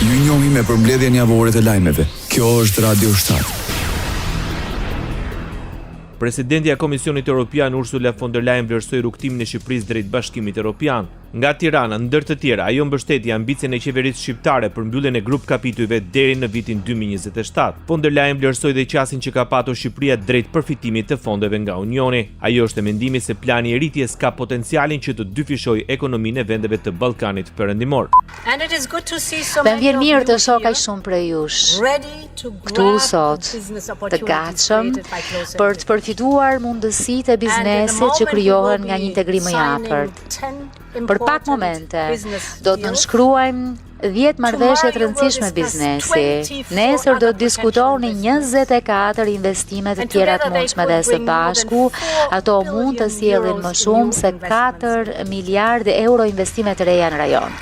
Ju njohim me përmbledhjen javore të lajmeve. Kjo është Radio 7. Presidentja e Komisionit Evropian Ursula von der Leyen vlerësoi rrugtimin e Shqipërisë drejt Bashkimit Evropian. Nga Tirana, ndër të tjera, ajo mbështeti ambicien e qeverisë shqiptare për mbylljen e grup kapitujve deri në vitin 2027. Von der Leyen vlerësoi dhe qasjen që ka patur Shqipëria drejt përfitimit të fondeve nga Unioni. Ajo është e mendimit se plani i rritjes ka potencialin që të dyfishojë ekonominë e vendeve të Ballkanit Perëndimor. Më vjen mirë të shoh kaq shumë prej jush këtu sot, të gatshëm për të përfituar mundësitë e biznesit që krijohen nga një integrim më i afërt. Për pak momente, do të nënshkruajmë 10 marrëveshje të rëndësishme biznesi. Nesër do të diskutoni 24 investime të tjera të mundshme dhe së bashku, ato mund të sjellin më shumë se 4 miliardë euro investime të reja në rajon.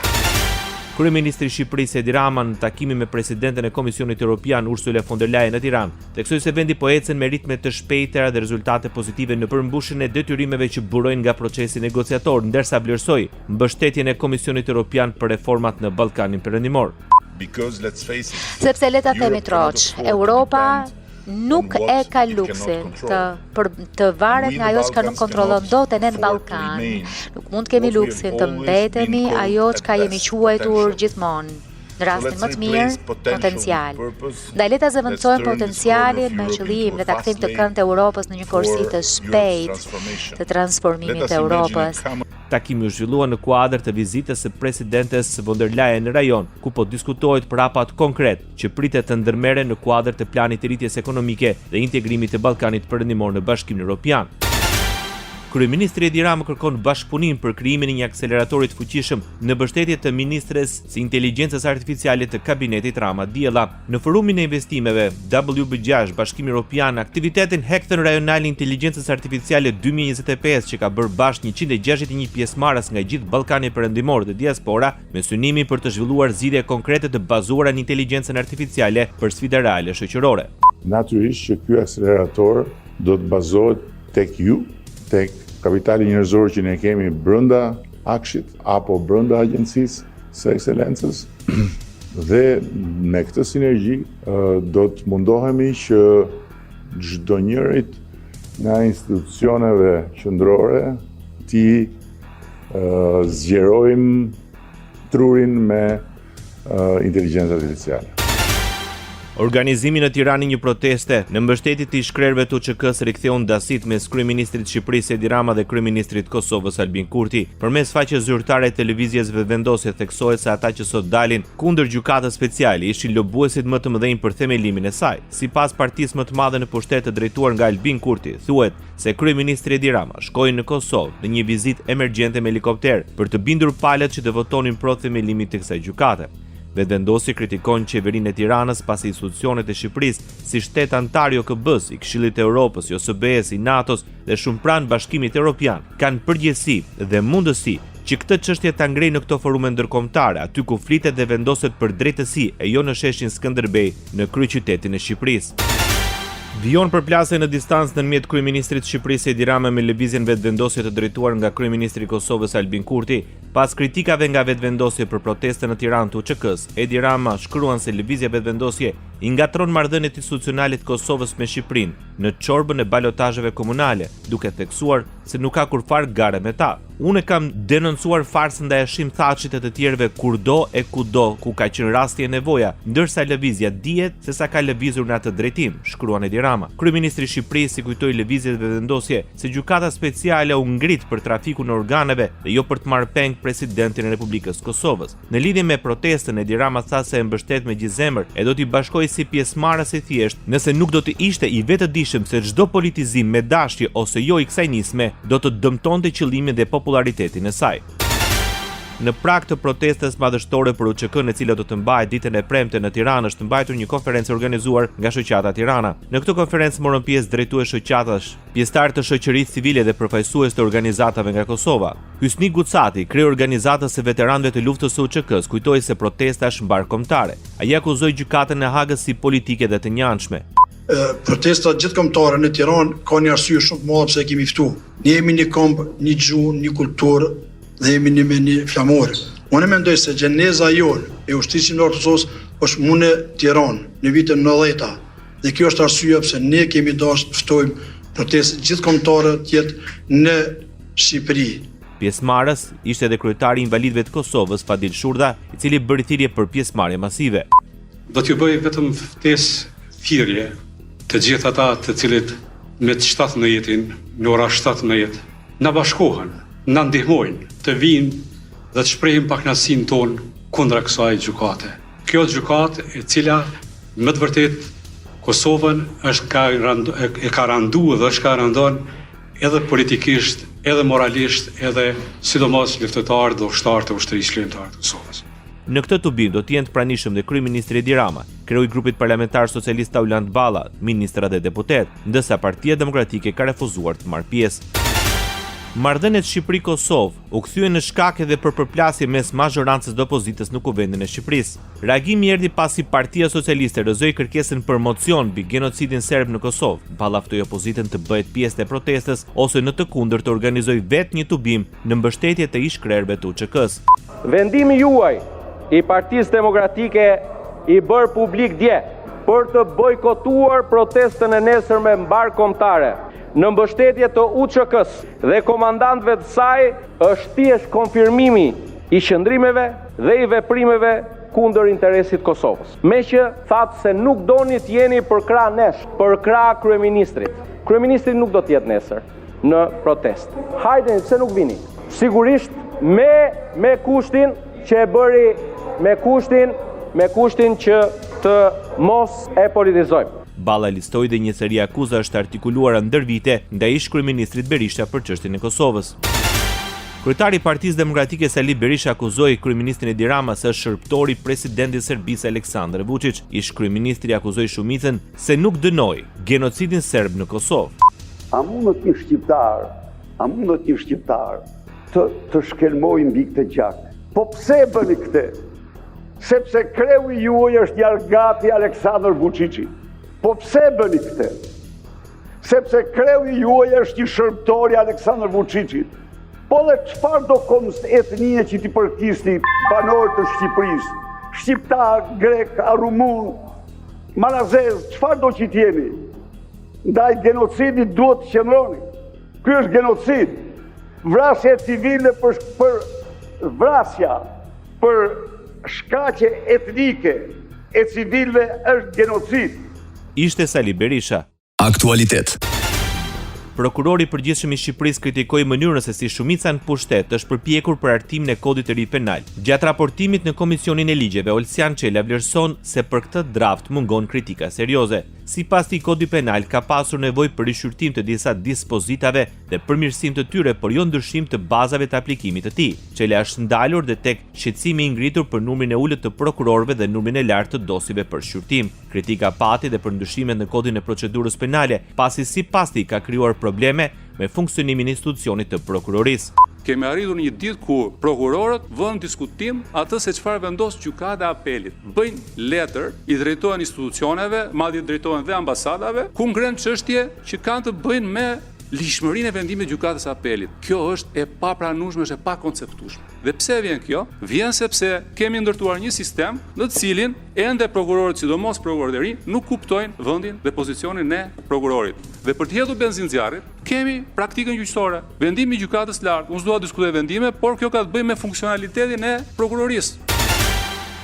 Kryeministri i Shqipërisë Edi Rama në takimin me presidenten e Komisionit Evropian Ursula von der Leyen në Tiranë theksoi se vendi po ecën me ritme të shpejta dhe rezultate pozitive në përmbushjen e detyrimeve që burojnë nga procesi negociator, ndërsa vlerësoi mbështetjen e Komisionit Evropian për reformat në Ballkanin Perëndimor. Sepse le ta themi troç, Europa nuk e ka luksin të varet nga ajo që nuk kontrollon dot ne në Ballkan. Nuk mund të kemi luksin të mbetemi ajo që jemi quajtur gjithmonë. Në rastin më të mirë, potencial. Ndaj le ta zëvendësojmë potencialin me qëllim le ta kthejmë të kënd të Europës në një korsi të shpejtë të transformimit të Europës. Takimi u zhvillua në kuadër të vizitës së presidentes von der Leyen në rajon, ku po diskutohet për hapat konkret që pritet të ndërmerren në kuadër të planit të rritjes ekonomike dhe integrimit të Ballkanit Perëndimor në Bashkimin Evropian. Kryeministri Edi Rama kërkon bashkëpunim për krijimin e një akseleratori të fuqishëm në mbështetje të ministres së inteligjencës artificiale të kabinetit Rama Diella. Në forumin e investimeve WB6 Bashkimi Evropian, aktivitetin Hekton Rajonal Inteligjencës Artificiale 2025 që ka bërë bashkë 161 pjesëmarrës nga gjithë Ballkani Perëndimor dhe diaspora, me synimin për të zhvilluar zgjidhje konkrete të bazuara në inteligjencën artificiale për sfida reale shoqërore. Natyrisht që ky akselerator do të bazohet tek ju, tek kapitali njerëzor që ne kemi brenda Akshit apo brenda agjencisë së ekselencës dhe me këtë sinergji do të mundohemi që çdo njërit nga institucioneve qendrore ti zgjerojmë trurin me inteligjencë artificiale. Organizimi në Tiranë një proteste në mbështetje të ish-krerëve të UÇK-s riktheu ndasit mes kryeministrit të Shqipërisë Edi Rama dhe kryeministrit të Kosovës Albin Kurti. Përmes faqes zyrtare të televizjes Vetëvendosje theksohet se ata që sot dalin kundër gjykatës speciale ishin lobuesit më të mëdhenj për themelimin e saj. Sipas partisë më të madhe në pushtet të drejtuar nga Albin Kurti, thuhet se kryeministri Edi Rama shkoi në Kosovë në një vizitë emergjente me helikopter për të bindur palët që të votonin pro themelimit të kësaj gjykate. Vetëvendosi kritikon qeverinë e Tiranës pasi institucionet e Shqipërisë si shtet antar i OKB-s, i Këshillit të Evropës, i OSBE-s, i NATO-s dhe shumë pranë Bashkimit Evropian kanë përgjegjësi dhe mundësi që këtë çështje ta ngrejnë në këto forume ndërkombëtare, aty ku flitet dhe vendoset për drejtësi e jo në sheshin Skënderbej në kryeqytetin e Shqipërisë. Vijon përplasje në distancë ndërmjet kryeministrit të Shqipërisë Edi Rama me lëvizjen vetëvendosje të drejtuar nga kryeministri i Kosovës Albin Kurti. Pas kritikave nga vetëvendosje për protestën në Tiranë të UÇK-s, Edi Rama shkruan se lëvizja vetëvendosje i ngatron marrëdhëniet institucionale të Kosovës me Shqipërinë në çorbën e balotazheve komunale, duke theksuar se nuk ka kurfar gare me ta. Unë kam denoncuar farsën ndaj Hashim Thachit e të tjerëve kurdo e kudo ku ka qenë rasti e nevoja, ndërsa lëvizja dihet se sa ka lëvizur në atë drejtim, shkruan Edi Rama. Kryeministri i Shqipërisë kujtoi lëvizjet e vetëvendosje se gjykata speciale u ngrit për trafikun e organeve dhe jo për të marrë peng presidentin e Republikës Kosovës. Në lidhje me protestën, Edi Rama tha se e mbështet me gjithë zemër e do t'i bashkojë si pjesëmarrës i thjesht, nëse nuk do të ishte i vetëdijshëm se çdo politizim me dashje ose jo i kësaj nisme do të dëmtonte qëllimin dhe popularitetin e saj. Në prag të protestës madhështore për UÇK-n e cila do të mbahet ditën e premte në Tiranë, është mbajtur një konferencë organizuar nga Shoqata Tirana. Në këtë konferencë morën pjesë drejtues shoqatash, pjesëtarë të shoqërisë civile dhe përfaqësues të organizatave nga Kosova. Hysni Gucati, krye organizatës së veteranëve të luftës së UÇK-s, kujtoi se protesta është mbarkombëtare. Ai akuzoi gjykatën e Hagës si politike dhe të njanshme. Protesta gjithkombëtare në Tiranë ka një arsye shumë të madhe pse kemi ftuar. Ne jemi një komb, një gjuhë, një kulturë dhe jemi me një flamore. Unë mendoj se gjeneza jonë e ushtrisë në Kosovës është mune Tiranë në vitin 90-ta. Dhe kjo është arsyeja pse ne kemi dashur të ftojmë protestë gjithkombëtare të jetë në Shqipëri. Pjesëmarrës ishte edhe kryetari i Invalidëve të Kosovës, Fadil Shurda, i cili bëri thirrje për pjesëmarrje masive. Do t'ju bëj vetëm ftesë thirrje të gjithë ata të cilët me të 17-in, në ora 17, na bashkohen, na ndihmojnë të vinë dhe të shprehim pakënaqësinë tonë kundra kësaj gjykate. Kjo gjykatë e cila më të vërtet Kosovën e ka randu dhe është ka randon edhe politikisht, edhe moralisht, edhe sidomos luftëtarë dhe ushtarë të ushtrisë kombëtare të Kosovës. Në këtë tubim do të jenë të pranishëm dhe kryeministri Edi Rama, kreu i grupit parlamentar socialist Taulant Balla, ministra dhe deputet, ndërsa Partia Demokratike ka refuzuar të marrë pjesë. Marrëdhëniet Shqipëri-Kosovë u kthyen në shkak edhe për përplasje mes mazhorancës dhe opozitës në Kuvendin e Shqipërisë. Reagimi erdhi pasi Partia Socialiste rrëzoi kërkesën për mocion mbi genocidin serb në Kosovë. Balla ftoi opozitën të bëhet pjesë të protestës ose në të kundërt të organizojë vetë një tubim në mbështetje të ish-krerëve të UÇK-s. Vendimi juaj i Partisë Demokratike i bërë publik dje për të bojkotuar protestën e nesërme mbar kombëtare në mbështetje të UÇK-s dhe komandantëve të saj është thjesht konfirmimi i qëndrimeve dhe i veprimeve kundër interesit Kosovës. Me që thatë se nuk doni të jeni për krah nesh, për krah kryeministrit. Kryeministri nuk do të jetë nesër në protest. Hajdeni, pse nuk vini? Sigurisht me kushtin që e bëri, me kushtin që të mos e politizojmë. Balla listoi dhe një seri akuza është artikuluara ndër vite ndaj ish-kryeministrit Berisha për çështjen e Kosovës. Kryetari i Partisë Demokratike Sali Berisha akuzoi kryeministrin Edi Rama se është shërbëtor i presidentit të Serbisë Aleksandar Vučić. Ish-kryeministri akuzoi shumicën se nuk dënoi genocidin serb në Kosovë. A mund të një shqiptar të shkelmoj mbi këtë gjak? Po pse bëni këtë? Sepse kreu i juaj është jargati Aleksandar Vučići. Po pse bëni këtë? Sepse kreu i juaj është i shërbëtori Aleksandar Vučićit. Po dhe çfarë do etnie që ti përkisti banorë të Shqipërisë? Shqiptar, grek, rumun, malazez, çfarë do që t'jeni? Ndaj genocidit duhet të qëndroni. Ky është genocid. Vrasje civile për shkaqe etnike e civilve është genocid. Ishte Sali Berisha. Aktualitet. Prokurori i përgjithshëm i Shqipërisë kritikoi mënyrën se si shumica në pushtet është përpjekur për hartimin e kodit të ri penal. Gjatë raportimit në Komisionin e Ligjeve, Olsian Çela vlerëson se për këtë draft mungon kritika serioze. Sipas tij, kodi penal ka pasur nevojë për rishqyrtim të disa dispozitave dhe përmirësim të tyre, por jo ndryshim të bazave të aplikimit të tij. Çela është ndalur dhe tek shqetësimi i ngritur për numrin e ulët të prokurorëve dhe numrin e lartë të dosjeve për shqyrtim. Kritika pati dhe për ndryshimet në kodin e procedurës penale, pasi sipas tij ka krijuar probleme me funksionimin e institucionit të prokurorisë. Kemi arritur një ditë ku prokurorët vënë diskutim atë se çfarë vendos gjykata e apelit. Bëjnë letër, i drejtohen institucioneve, madje drejtohen dhe ambasadave, ku ngren çështje që kanë të bëjnë me lishmërinë e vendimit të gjykatës së apelit. Kjo është e papranueshme, është e pakonceptueshme. Dhe pse vjen kjo? Vjen sepse kemi ndërtuar një sistem në të cilin ende prokurorët, sidomos prokurorët e rinj, nuk kuptojnë vendin dhe pozicionin e prokurorit. Dhe për të hedhur benzinë zjarrit, kemi praktikën gjyqësore. Vendimi i gjykatës së lartë, unë s'dua të diskutoj vendime, por kjo ka të bëjë me funksionalitetin e prokurorisë.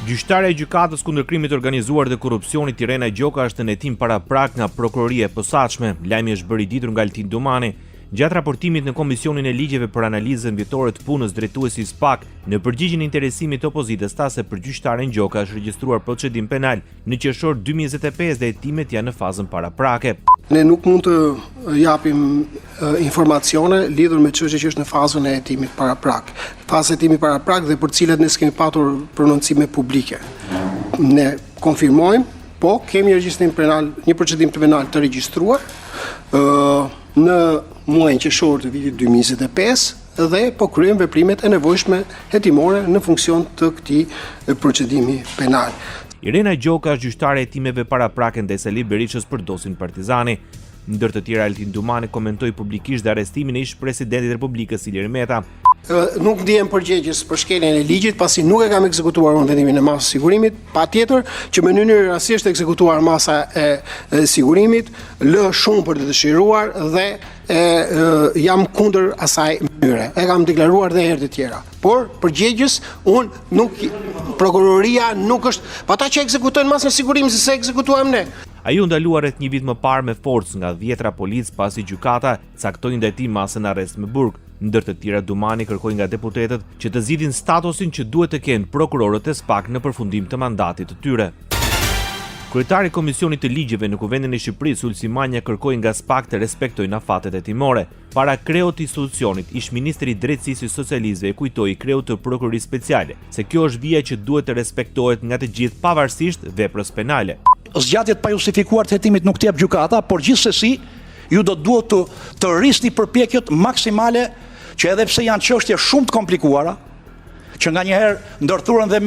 Gjyqtarja e gjykatës kundër krimit të organizuar dhe korrupsionit Irena Gjoka është në hetim paraprak nga prokuroria e posaçme. Lajmi është bërë i ditur nga Altin Dumani. Gjatë raportimit në Komisionin e Ligjeve për analizën vjetore të punës drejtuesi i SPAK, në përgjigjen e interesimit të opozitës tha se për gjyqtaren Gjoka është regjistruar procedim penal në qershor 2025 dhe hetimet janë në fazën paraprake. Ne nuk mund të japim informacione lidhur me çështje që është në fazën e hetimit paraprak. Faza e hetimit paraprak dhe për cilat ne s'kemi patur prononcime publike. Ne konfirmojmë, po kemi regjistrim penal, një procedim penal të regjistruar në muajin qershor të vitit 2025 dhe po kryejmë veprimet e nevojshme hetimore në funksion të këtij procedimi penal. Irena Gjoka është gjyqtare e hetimeve paraprake ndaj Sali Berishës për dosin Partizani. Ndër të tjera, Altin Dumani komentoi publikisht dhe arrestimin e ish-presidentit të Republikës Ilir Meta. nuk ndihem përgjegjës për shkeljen e ligjit, pasi nuk e kam ekzekutuar unë vendimin e masës sigurimit, patjetër që me mënyrë rastësisht ekzekutuar masa e sigurimit, lë shumë për të dëshiruar dhe jam kundër asaj mënyre. E kam deklaruar dhe herë të tjera. Por përgjegjës unë nuk prokuroria nuk është ata që ekzekutojnë masën e sigurimit se ekzekutuam ne. Ai u ndalua rreth një vit më parë me forcë nga 10 policë pasi gjykata caktoi ndaj tij masën arrest me burg. Ndër të tjera Dumani kërkoi nga deputetët që të zgjidhin statusin që duhet të kenë prokurorët e SPAK në përfundim të mandatit të tyre. Kryetari i Komisionit të Ligjeve në Kuvendin e Shqipërisë, Ulsi Manja, kërkoi nga SPAK të respektojnë afatet hetimore. Para kreut të institucionit, ish-ministri i Drejtësisë së Socialistëve e kujtoi kreut të prokurorisë speciale se kjo është vija që duhet të respektohet nga të gjithë pavarësisht veprës penale. Zgjatjet pa justifikuar të hetimit nuk të jep gjykata, por gjithsesi ju do duhet të rrisni përpjekjet maksimale që edhe pse janë çështje shumë të komplikuara, që nganjëherë ndërthuren dhe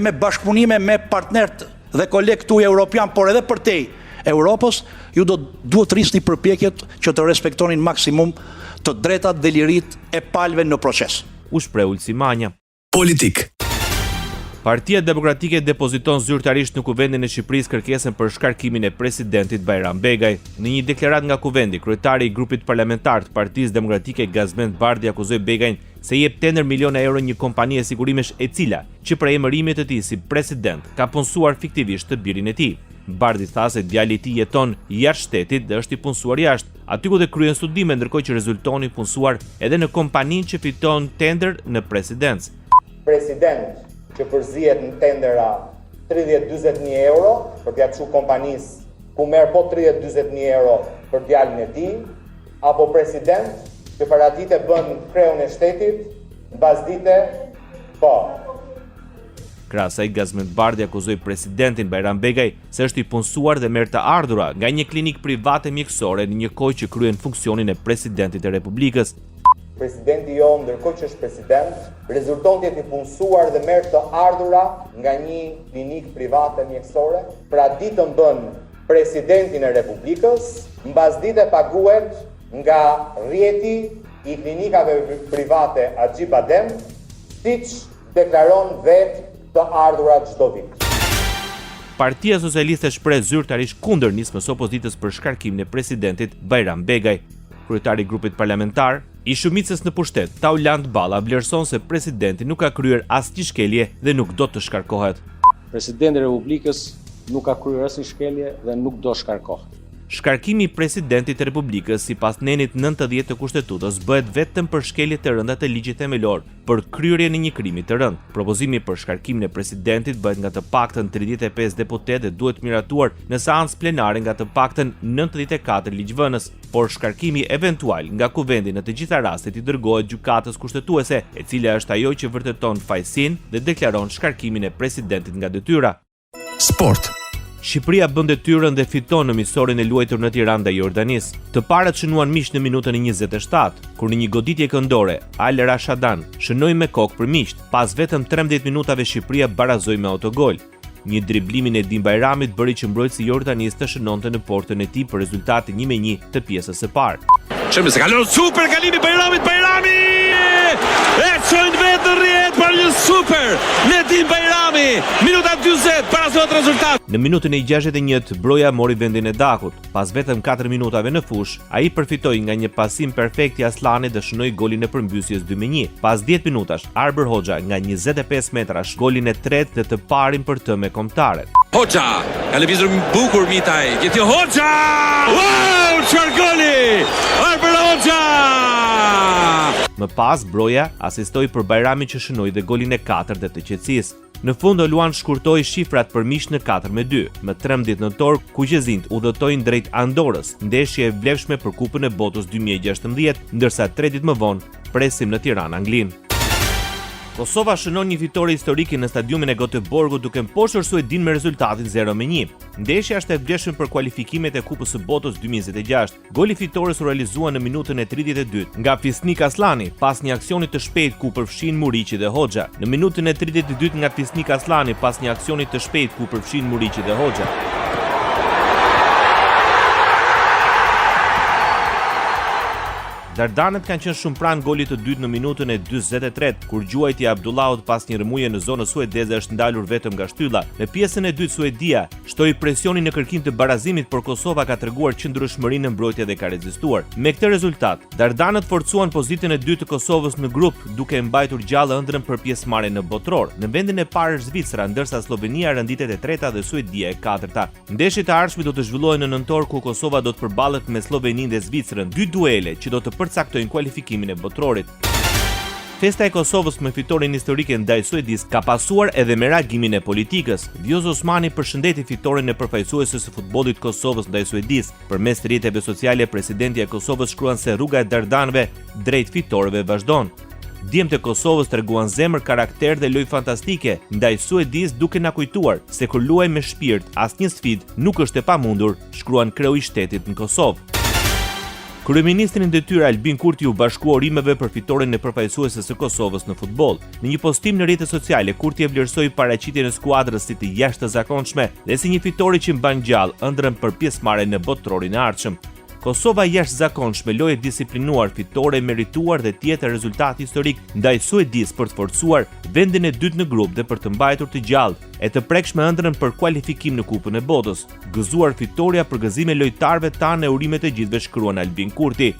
me bashkëpunime me partnerët dhe kolegë këtu europian, por edhe përtej Europës, ju duhet të rrisni përpjekjet që të respektonin maksimum të drejtat dhe liritë e palëve në proces. U shpreh Ulsi Manja. Politik. Partia Demokratike depoziton zyrtarisht në Kuvendin e Shqipërisë kërkesën për shkarkimin e presidentit Bajram Begaj. Në një deklaratë nga Kuvendi, kryetari i grupit parlamentar të Partisë Demokratike Gazmend Bardhi akuzoi Begajn se jep tender miliona euro një kompani e sigurimesh e cila, që për emërimin e tij si president, ka punësuar fiktivisht të birin e tij. Bardhi tha se djali i tij jeton jashtë shtetit dhe është i punësuar jashtë, aty ku dhe kryen studime, ndërkohë që rezultoni punësuar edhe në kompaninë që fiton tender në presidencë. President që përzihet në tendera 30-40.000 euro për t'ia çu kompanisë ku merr po 30-40.000 euro për djalin e tij, apo president që paradite bën kreun e shtetit, mbasdite po. Krahasaj, Gazmend Bardhi akuzoi presidentin Bajram Begaj se është i punësuar dhe merr të ardhura nga një klinikë private mjekësore në një kohë që kryen funksionin e presidentit të Republikës. Presidenti jo, ndërkohë që është president, rezulton të jetë i punësuar dhe merr të ardhura nga një klinikë private mjekësore, pra ditën bën presidentin e Republikës, mbasdite paguhet nga rrjeti i klinikave private Axhi Badem, siç deklaron vetë të ardhura çdo vit. Partia Socialiste shpreh zyrtarisht kundër nismës opozitës për shkarkimin e presidentit Bajram Begaj. Kryetari i grupit parlamentar i shumicës në pushtet, Tauland Balla, vlerëson se presidenti nuk ka kryer asnjë shkelje dhe nuk do të shkarkohet. Presidenti i Republikës nuk ka kryer asnjë shkelje dhe nuk do shkarkohet. Shkarkimi i presidentit të Republikës sipas nenit 90 të Kushtetutës bëhet vetëm për shkelje të rënda të ligjit themelor, për kryerjen e një krimi të rënd. Propozimi për shkarkimin e presidentit bëhet nga të paktën 35 deputet dhe duhet miratuar në seancë plenare nga të paktën 94 ligjvënës, por shkarkimi eventual nga Kuvendi në të gjitha rastet i dërgohet gjykatës kushtetuese, e cila është ajo që vërteton fajsin dhe deklaron shkarkimin e presidentit nga detyra. Sport. Shqipëria bën detyrën dhe fiton në miqësorin e luajtur në Tiranë ndaj Jordanisë. Të parët shënuan miq në minutën e 27, kur në një goditje këndore, Al Rashadan shënoi me kokë për miqt. Pas vetëm 13 minutave Shqipëria barazoi me autogol. Një driblimin e Edin Bajramit bëri që mbrojtësi jordanistë të shënonte në portën e tij për rezultatin 1-1 të pjesës së parë. Çmë se kalon super kalimi Bajramit, Bajrami! E çojnë vetë rrjet për një super në Edin Bajrami. Minuta 40 para se të rezultat. Në minutën e 61 Broja mori vendin e Dakut. Pas vetëm 4 minutave në fush, ai përfitoi nga një pasim perfekt i Aslanit dhe shënoi golin e përmbysjes 2-1. Pas 10 minutash, Arber Hoxha nga 25 metrash golin e tretë dhe të parin për të me kombëtarët. Hoxha, ka lëvizur bukur Mitaj. Gjeti Hoxha! Wow, çfarë goli! Arber Hoxha! Më pas Broja asistoi për Bajramin që shënoi dhe golin e 4 dhe të qetësisë. Në fund Luan shkurtoi shifrat për miq në 4-2. Më 13 nëntor kuqezint udhëtojnë drejt Andorës, ndeshje e vlefshme për Kupën e Botës 2016, ndërsa 3 ditë më vonë presim në Tiranë Anglinë. Kosova shënon një fitore historike në stadiumin e Göteborgut duke mposhtur Suedin me rezultatin 0-1. Ndeshja është e vlefshme për kualifikimet e Kupës së Botës 2026. Goli fitores u realizua në minutën e 32 nga Fisnik Aslani pas një aksioni të shpejtë ku përfshin Muriqi dhe Hoxha. Në minutën e 32 nga Fisnik Aslani pas një aksioni të shpejtë ku përfshin Muriqi dhe Hoxha. Dardanët kanë qenë shumë pranë golit të dytë në minutën e 43, kur gjuajtja Abdullahut pas një rëmuje në zonën suedeze është ndalur vetëm nga shtylla. Në pjesën e dytë Suedia shtoi presionin në kërkim të barazimit, por Kosova ka treguar qëndrueshmëri në mbrojtje dhe ka rezistuar. Me këtë rezultat, Dardanët forcuan pozitën e dytë të Kosovës në grup, duke mbajtur gjallë ëndrrën për pjesëmarrjen në botror. Në vendin e parë është Zvicra, ndërsa Slovenia renditet e treta dhe Suedia e katërta. Ndeshjet e ardhshme do të zhvillohen në nëntor, ku Kosova do të përballet me Sloveninë dhe Zvicrën, dy duele që do të përcaktojnë kualifikimin e botrorit. Festa e Kosovës me fitoren historike ndaj Suedis ka pasuar edhe me reagimin e politikës. Vjoz Osmani përshëndeti fitoren e përfaqësuesës së futbollit Kosovës ndaj Suedis. Përmes rrjeteve sociale, presidenti e Kosovës shkruan se rruga e Dardanëve drejt fitoreve vazhdon. Djemtë e Kosovës treguan zemër, karakter dhe lojë fantastike ndaj Suedis, duke na kujtuar se kur luaj me shpirt, asnjë sfidë nuk është e pamundur, shkruan kreu i shtetit në Kosovë. Kryeministri në detyrë Albin Kurti u bashkua urimeve për fitoren e përfaqësuesës së Kosovës në futboll. Në një postim në rrjetet sociale, Kurti e vlerësoi paraqitjen e skuadrës si të jashtëzakonshme dhe si një fitore që mban gjallë ëndrrën për pjesëmarrjen në botrorin e ardhshëm. Kosova jashtëzakonshme, lojë disiplinuar, fitore merituar dhe tjetër rezultat historik ndaj Suedis për të forcuar vendin e dytë në grup dhe për të mbajtur të gjallë e të prekshme ëndrrën për kualifikim në Kupën e Botës. Gëzuar fitoria për gëzime lojtarëve tanë e urimet e gjithëve, shkruan Albin Kurti.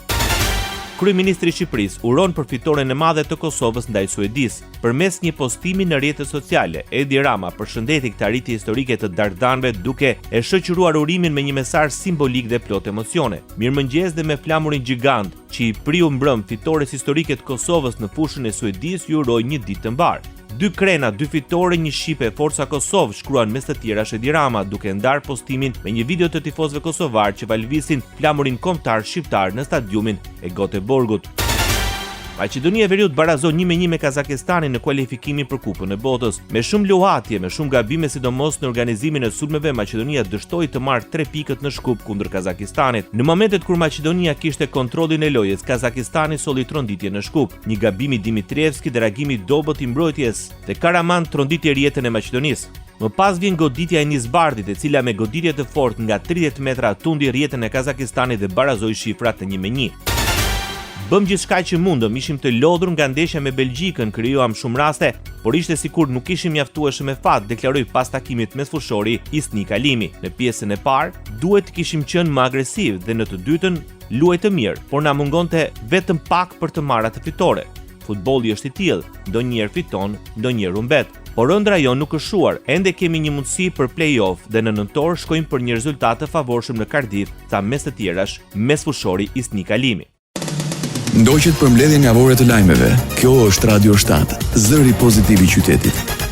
Kryeministri i Shqipërisë uron për fitoren e madhe të Kosovës ndaj Suedis. Përmes një postimi në rrjetet sociale, Edi Rama përshëndeti këtë arritje historike të Dardanëve duke e shoqëruar urimin me një mesazh simbolik dhe plot emocione. Mirëmëngjes dhe me flamurin gjigant që i priu mbrëm fitores historike të Kosovës në fushën e Suedis, ju uroj një ditë të mbarë. 2 krena, 2 fitore, një shqipe, Forca Kosovë, shkruan mes të tjerash Edi Rama, duke ndarë postimin me një video të tifozëve kosovar që valvisin flamurin kombëtar shqiptar në stadiumin e Göteborgut. Maqedonia e Veriut barazon 1-1 me Kazakistanin në kualifikimin për Kupën e Botës. Me shumë luhatje, me shumë gabime, sidomos në organizimin e sulmeve, Maqedonia dështoi të marrë 3 pikët në shkup kundër Kazakistanit. Në momentet kur Maqedonia kishte kontrollin e lojës, Kazakistani solli tronditje në shkup. Një gabim i Dimitrievski dhe reagimi i dobët i mbrojtjes dhe Karaman tronditi rrjetën e Maqedonisë. Më pas vjen goditja e Nisbardit, e cila me goditje të fortë nga 30 metra tundi rrjetën e Kazakistanit dhe barazoi shifrat të 1-1. Bëm gjithçka që mundëm, ishim të lodhur nga ndeshja me Belgjikën, krijuam shumë raste, por ishte sikur nuk ishim mjaftueshëm me fat, deklaroi pas takimit mesfushori Isnik Alimi. Në pjesën e parë, duhet të kishim qenë më agresiv dhe në të dytën luaj të mirë, por na mungonte vetëm pak për të marrë atë fitore. Futbolli është i tillë, ndonjëherë fiton, ndonjëherë humbet. Por ëndra jon nuk është shuar, ende kemi një mundësi për play-off dhe në nëntor shkojmë për një rezultat të favorshëm në Cardiff, tha mes të tjerash mesfushori Isnik Alimi. Ndoqet për mbledhjen javore të lajmeve. Kjo është Radio 7, zëri pozitiv i qytetit.